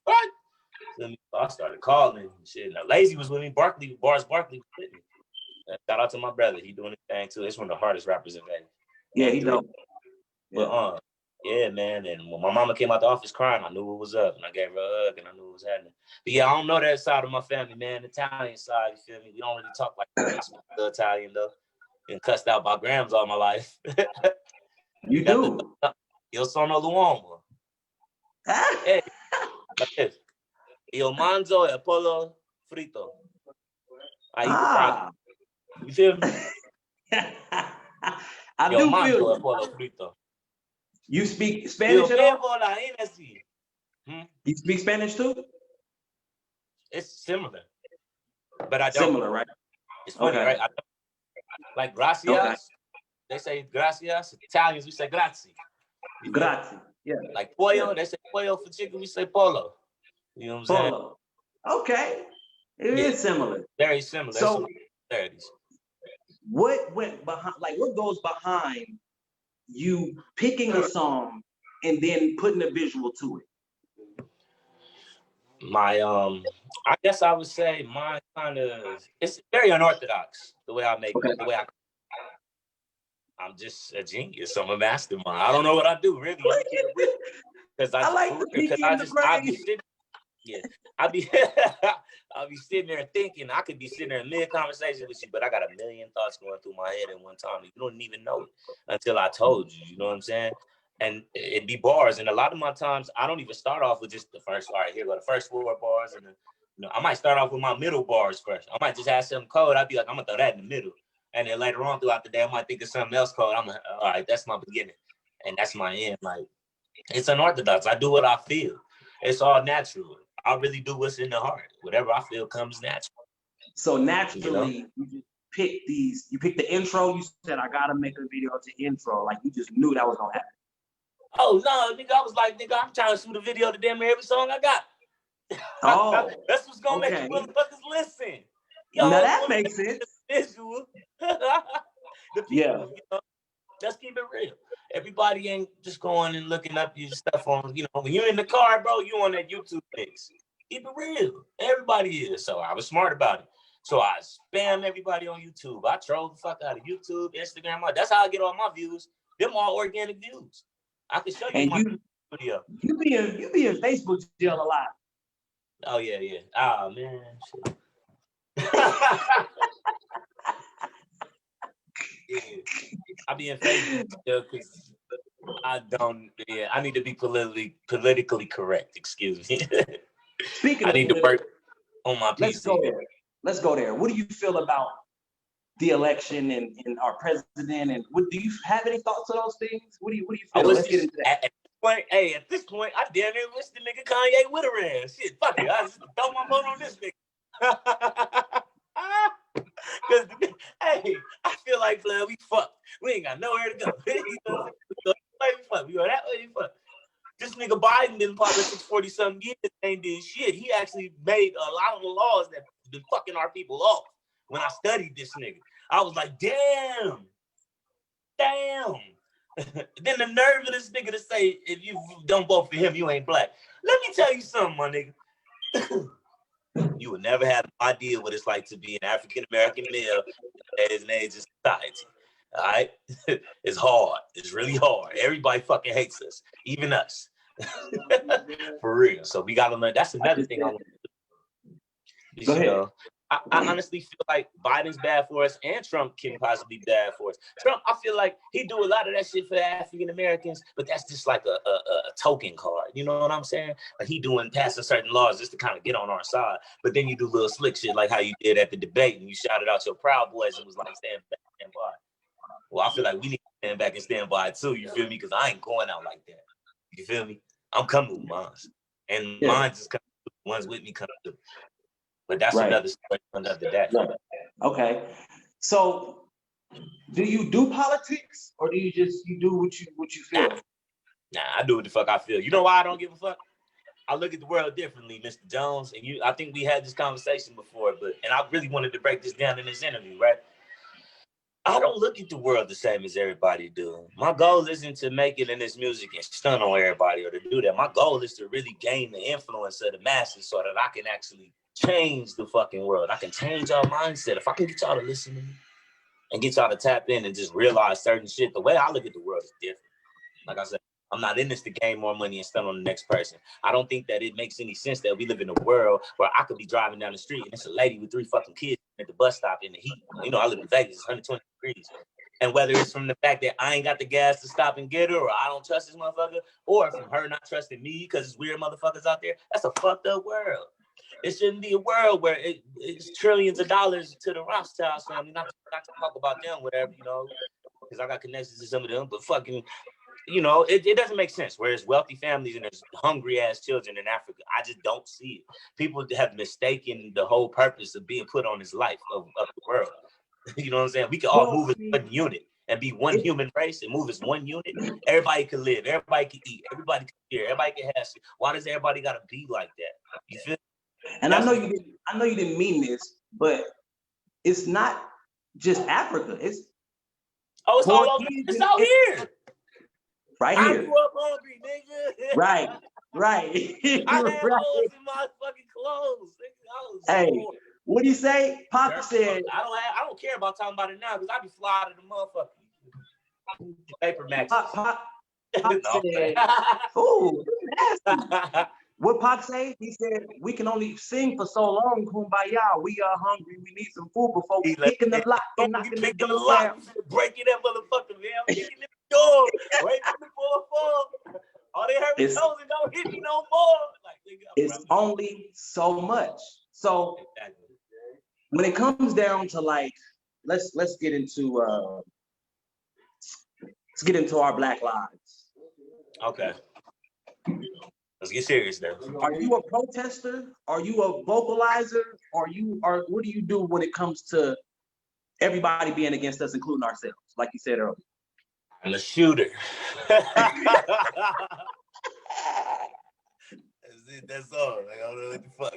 What? So I started calling shit. Now, Lazy was with me. Barkley was with me. Shout out to my brother. He doing his thing too. It's one of the hardest rappers in Vegas. Yeah, he dope. But yeah, man. And when my mama came out the office crying, I knew what was up, and I gave her a hug, and I knew what was happening. But yeah, I don't know that side of my family, man. The Italian side, you feel me? We don't really talk like that. I speak the Italian though. Been cussed out by Grams all my life. You do. Io sono l'uomo. Hey, like this. Io manzo e pollo frito. I eat the fried. You feel me? I do feel e pollo frito. You speak Spanish at all? Hmm? You speak Spanish too? It's similar, but I don't. Similar, right? It's funny, right? I don't. Like gracias, okay. They say gracias. Italians, we say grazie. Grazie, yeah. Like pollo, they say pollo for chicken, we say polo. You know what I'm saying? Polo. Okay. It is similar. Very similar. So, what went behind, like what goes behind you picking a song and then putting a visual to it? My I guess I would say my kind of, it's very unorthodox the way I make it, the way I'm just a genius. I'm a mastermind. I don't know what I do really. Because I like the pinky and the brain. I'll be sitting there thinking. I could be sitting there in mid-conversation with you, but I got a million thoughts going through my head at one time. You don't even know it until I told you. You know what I'm saying? And it'd be bars. And a lot of my times, I don't even start off with just the first. All right, here go the first 4 bars, and then, I might start off with my middle bars first. I might just have something cold. I'd be like, I'm gonna throw that in the middle, and then later on throughout the day, I might think of something else cold. I'm like, all right, that's my beginning, and that's my end. Like, it's unorthodox. I do what I feel. It's all natural. I really do what's in the heart. Whatever I feel comes natural. So naturally, you just pick these. You pick the intro. You said, I gotta make a video to intro. Like you just knew that was gonna happen. Oh no, nigga! I was like, nigga, I'm trying to shoot a video to damn near every song I got. Oh, that's what's gonna make you motherfuckers listen. Yo, now that makes sense. Visual. The people, let's keep it real. Everybody ain't just going and looking up your stuff on, when you're in the car, bro, you on that YouTube mix. Keep it real. Everybody is. So I was smart about it. So I spam everybody on YouTube. I troll the fuck out of YouTube, Instagram. That's how I get all my views. Them all organic views. I can show you my video. You be in Facebook jail a lot. Oh yeah. Oh man. Shit. Yeah. I be in Facebook because I don't. Yeah, I need to be politically correct. Excuse me. Speaking, I need to work on my PC. Let's go there. What do you feel about the election and our president? And what do you have any thoughts on those things? What do you feel? Let's get into that. At this point, I damn near wish the nigga Kanye would have ran. Shit, fuck it. I just throw my vote on this nigga. Cause I feel like we fucked. We ain't got nowhere to go. We go that way. Fuck. This nigga Biden been in politics 40-something years. Ain't did shit. He actually made a lot of the laws that been fucking our people off. When I studied this nigga, I was like, damn. Then the nerve of this nigga to say, if you don't vote for him, you ain't black. Let me tell you something, my nigga. You would never have no idea what it's like to be an African-American male at an age of society. All right? It's hard. It's really hard. Everybody fucking hates us, even us. For real. So we got to learn. That's another thing I want to do. Go ahead. I honestly feel like Biden's bad for us and Trump can possibly be bad for us. Trump, I feel like he do a lot of that shit for the African Americans, but that's just like a token card. You know what I'm saying? Like he passing certain laws just to kind of get on our side. But then you do little slick shit like how you did at the debate and you shouted out your Proud Boys and was like, stand back, stand by. Well, I feel like we need to stand back and stand by too. You feel me? Because I ain't going out like that. You feel me? I'm coming with mine. And mine just coming through. The ones with me coming through. But that's another story for another day. Right. Okay. So do you do politics or do you do what you feel? Nah, I do what the fuck I feel. You know why I don't give a fuck? I look at the world differently, Mr. Jones, and I think we had this conversation before, and I really wanted to break this down in this interview, right? I don't look at the world the same as everybody do. My goal isn't to make it in this music and stun on everybody or to do that. My goal is to really gain the influence of the masses so that I can actually change the fucking world. I can change our mindset. If I can get y'all to listen to me and get y'all to tap in and just realize certain shit, the way I look at the world is different. Like I said, I'm not in this to gain more money and stun on the next person. I don't think that it makes any sense that we live in a world where I could be driving down the street and it's a lady with 3 fucking kids at the bus stop in the heat. You know, I live in Vegas, it's 120 degrees. And whether it's from the fact that I ain't got the gas to stop and get her, or I don't trust this motherfucker, or from her not trusting me because it's weird motherfuckers out there, that's a fucked up world. It shouldn't be a world where it's trillions of dollars to the Rothschild family, not to talk about them, whatever, you know, because I got connections to some of them, but fucking, you know, it doesn't make sense. Whereas wealthy families and there's hungry ass children in Africa, I just don't see it. People have mistaken the whole purpose of being put on this life of the world. You know what I'm saying? We can all move as one unit and be one human race and move as one unit. Everybody can live. Everybody can eat. Everybody can hear. Everybody can have shit. Why does everybody gotta be like that? You feel? And I know you didn't mean this, but it's not just Africa. It's all over. It's out here. Right here. I grew up hungry, nigga. Right. I had holes in my fucking clothes. Hey, what do you say? Pop said. I don't care about talking about it now because I be fly to the motherfucker. Paper Max. Pop said. Ooh, nasty. What Pac say? He said, we can only sing for so long, kumbaya. We are hungry. We need some food before we kicking the lock and knocking the door down. Breaking that motherfucker, man. I'm kicking the door. Right before. All they heard was Chozen, don't hit me no more. Like, nigga, it's only so much. So when it comes down to like, let's get into our Black lives. Okay. Let's get serious now. Are you a protester? Are you a vocalizer? Or what do you do when it comes to everybody being against us, including ourselves, like you said earlier? I'm a shooter. That's all. Like, I don't know what the fuck.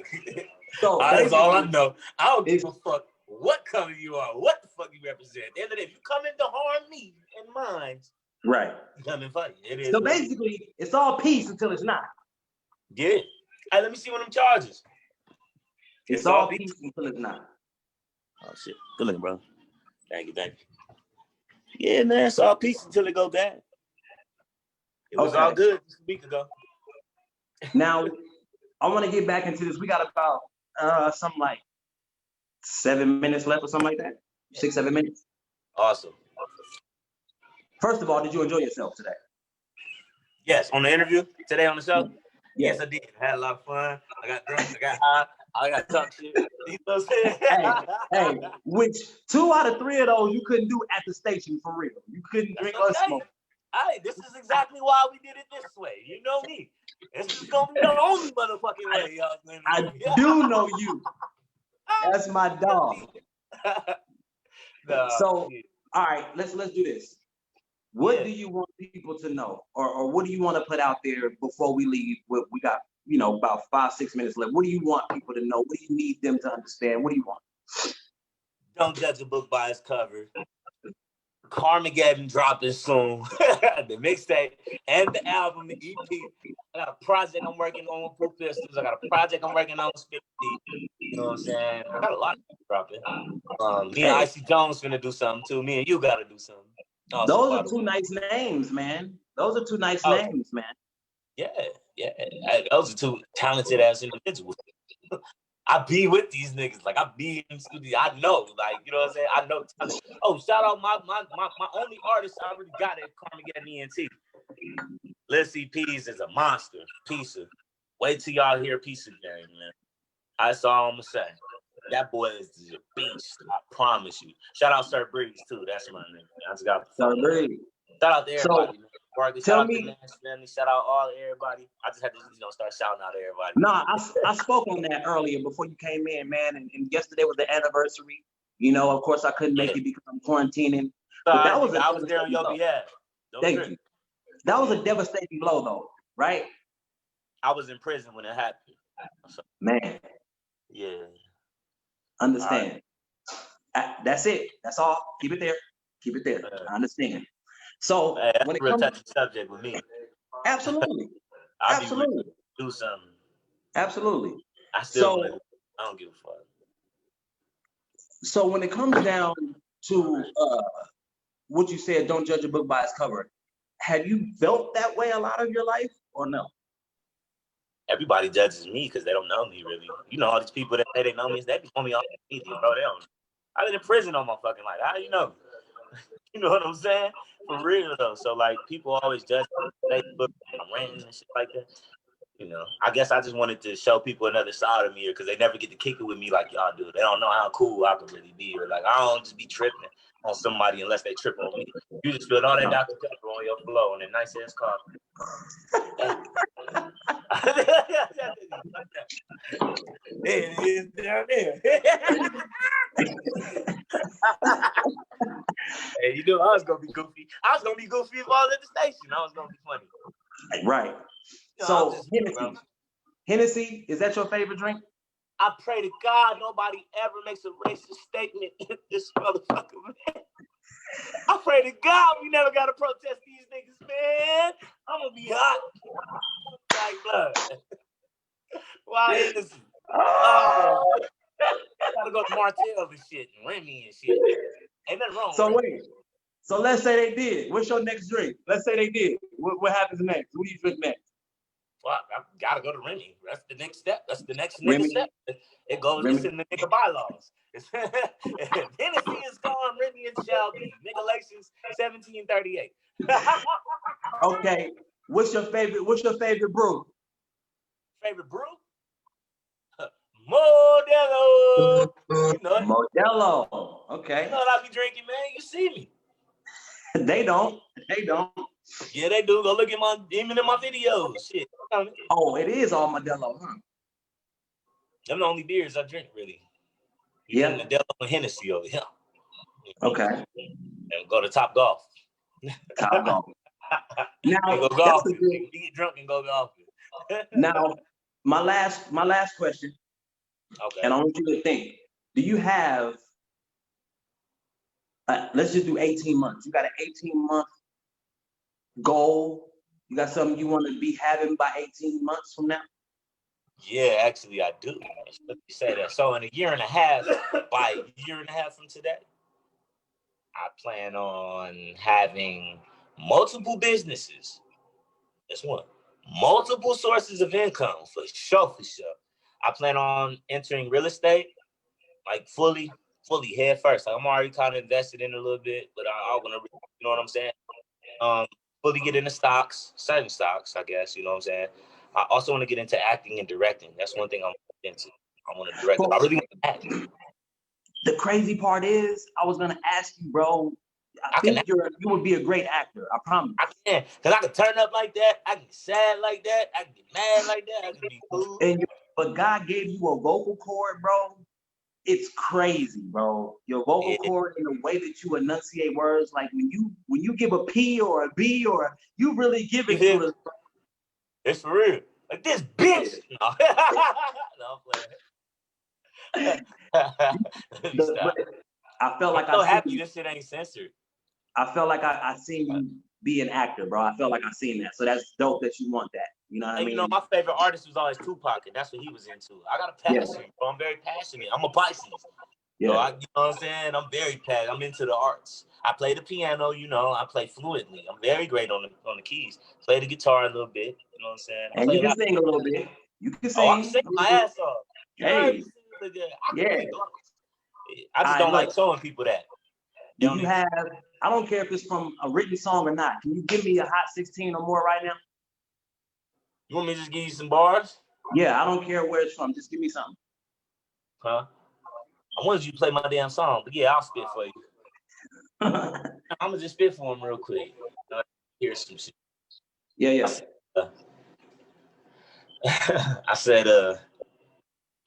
So that's all I know. I don't give a fuck what color you are, what the fuck you represent. At the end of the day, if you come in to harm me and mine, right? You come and fight. It is. So basically, it's all peace until it's not. Get it? Hey, let me see what them charges. It's all peace until it's not. Oh shit! Good looking, bro. Thank you. Yeah, man, it's all peace until it go bad. It was all good a week ago. Now, I want to get back into this. We got about something like 7 minutes left or something like that. 6-7 minutes. Awesome. First of all, did you enjoy yourself today? Yes, on the interview today on the show. Yes, I did. I had a lot of fun. I got drunk. I got high. I got talk shit. You know what I'm saying? hey, which 2 out of 3 of those you couldn't do at the station for real. You couldn't drink or smoke. Hey, this is exactly why we did it this way. You know me. This is gonna be the only motherfucking way, y'all. I do know you. That's my dog. So, all right, let's do this. What do you want people to know, or what do you want to put out there before we leave? We got, about 5-6 minutes left. What do you want people to know? What do you need them to understand? What do you want? Don't judge a book by its cover. Carmageddon dropping soon. The mixtape and the album, the EP. I got a project I'm working on with Blue Pistols. I got a project I'm working on with 50. You know what I'm saying? I got a lot of dropping. Me and IC Jonez finna do something too. Me and you gotta do something. Those are 2 nice names, man. Those are 2 nice names, man. Yeah. Those are 2 talented ass individuals. I be with these niggas. Like, I be in the studio. I know, like, you know what I'm saying? I know talent. Oh, shout out my only artist I really got at Carmageddon ENT. Lil CP's is a monster. Piece of. Wait till y'all hear Piece of Game, man. That's all I'm gonna say. That boy is a beast. I promise you. Shout out Sir Breeze too. That's my name. I just got Sir Breeze. Shout out to everybody. Shout out to Nash family. Shout out all everybody. I just had to start shouting out to everybody. No, I spoke on that earlier before you came in, man. And yesterday was the anniversary. Of course I couldn't make it because I'm quarantining. But I was there on your behalf. Thank you. That was a devastating blow, though, right? I was in prison when it happened. So, man. Yeah. Understand. That's it. That's all. Keep it there. Keep it there. I understand. So that's when a it real comes, touchy subject with me. absolutely, I'll be absolutely, willing to do something. absolutely. I still I don't give a fuck. So when it comes down to what you said, don't judge a book by its cover. Have you felt that way a lot of your life, or no? Everybody judges me because they don't know me really. You know, all these people that say they know me, they be on me all media, bro. They don't. I've been in prison all my fucking life. How you know? You know what I'm saying? For real though. So like, people always judge me on Facebook, I'm ranting and shit like that. You know, I guess I just wanted to show people another side of me, because they never get to kick it with me like y'all do. They don't know how cool I can really be, or like I don't just be tripping on somebody unless they trip on me. You just spilled all that Dr. Pepper on your flow and a nice ass coffee. There it is down there. Hey, you know I was gonna be goofy. I was gonna be goofy if I was at the station. I was gonna be funny. Right. You know, so Hennessy, is that your favorite drink? I pray to God nobody ever makes a racist statement in this motherfucker, man. I pray to God we never gotta protest these niggas, man. I'm gonna be hot. Like blood. Why Hennessy? Oh, gotta go to Martell and shit, and Remy and shit. Ain't nothing wrong. So wait. So let's say they did. What's your next drink? Let's say they did. What happens next? What do you drink next? Well, I gotta go to Remy. That's the next step. That's the next Remy? step. It goes. Remy. It's in the nigga bylaws. Hennessy is gone. Remy it shall be. Nigga Lations 1738. Okay. What's your favorite brew? Favorite brew? Modelo. You know it. Modelo. Okay. You know what I be drinking, man. You see me. They don't. Yeah, they do. Go look at even in my videos. Shit. Oh, it is all Modelo, huh? Them the only beers I drink, really. Yeah. Modelo and Hennessy over here. Okay. And go to Top Golf. Top Golf. Now, go golf. You get drunk and go golf. Now, my last question. Okay. And I want you to think. Do you have? Let's just do 18 months. You got an 18-month goal? You got something you want to be having by 18 months from now? Yeah, actually, I do. Let me say that. So in a year and a half, by a year and a half from today, I plan on having multiple businesses. That's one. Multiple sources of income, for sure, for sure. I plan on entering real estate, like fully head first. Like I'm already kind of invested in a little bit, but I want to, you know what I'm saying? Fully get into stocks, certain stocks, I guess, you know what I'm saying? I also want to get into acting and directing. That's one thing I'm into. I want to direct. I really want to act. The crazy part is, I was gonna ask you, bro. I think you would be a great actor. I promise. I can, cause I can turn up like that. I can get sad like that. I can get mad like that. I can be cool. But God gave you a vocal cord, bro. It's crazy, bro. Your vocal cord and the way that you enunciate words, like when you give a P or a B or you really give it to us. It's for real. Like this bitch. No, no, I'm playing. I felt like I'm so happy this shit ain't censored. I felt like I seen you be an actor, bro. I felt like I seen that. So that's dope that you want that. You know what I mean? You know, my favorite artist was always Tupac, and that's what he was into. I got a passion, bro. I'm very passionate. I'm a Pisces. Yeah. So you know what I'm saying? I'm very passionate. I'm into the arts. I play the piano, you know, I play fluently. I'm very great on the keys. Play the guitar a little bit, you know what I'm saying? And you can sing a little bit. You can sing. Oh, I can sing my ass off. You know, I can really blow. I just don't like showing people that. Do you have, I don't care if it's from a written song or not. Can you give me a hot 16 or more right now? You want me to just give you some bars? Yeah, I don't care where it's from. Just give me something. Huh? I wanted you to play my damn song, but yeah, I'll spit for you. I'm gonna just spit for him real quick. Here's some shit. Yeah. I said,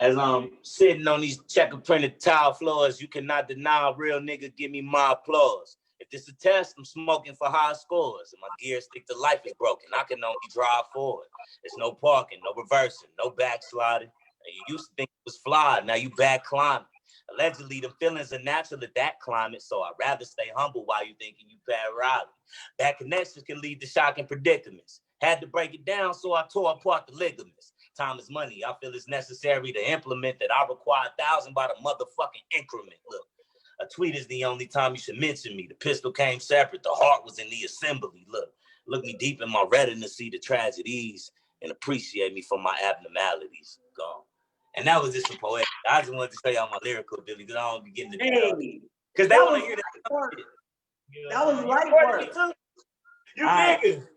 as I'm sitting on these checker printed tile floors, you cannot deny a real nigga give me my applause. If this a test, I'm smoking for high scores. And my gear stick to life is broken. I can only drive forward. There's no parking, no reversing, no backsliding. And you used to think it was fly, now you back climbing. Allegedly, the feelings are natural at that climate, so I'd rather stay humble while you thinking you Pat Riley. Bad connections can lead to shocking predicaments. Had to break it down, so I tore apart the ligaments. Time is money. I feel it's necessary to implement that I require 1,000 by the motherfucking increment. Look, a tweet is the only time you should mention me. The pistol came separate. The heart was in the assembly. Look me deep in my retina, see the tragedies, and appreciate me for my abnormalities. Gone. And that was just some poetic. I just wanted to show y'all my lyrical ability because I don't be getting the because they want to hear that. You know, that was light work. You nigga.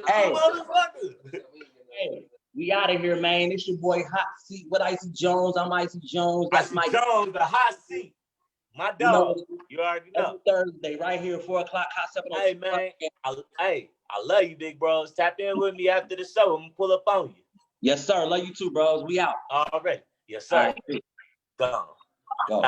Hey. Motherfucker. Hey, we out of here, man. It's your boy Hot Seat with IC Jonez. I'm IC Jonez. That's IC Jonez, the hot seat. My dog. You already know. Thursday, right here, 4 o'clock, Hot 7. Hey, man. I love you, big bros. Tap in with me after the show. I'm going to pull up on you. Yes, sir. Love you too, bros. We out. Already. Yes, sir. Right. Go. Go.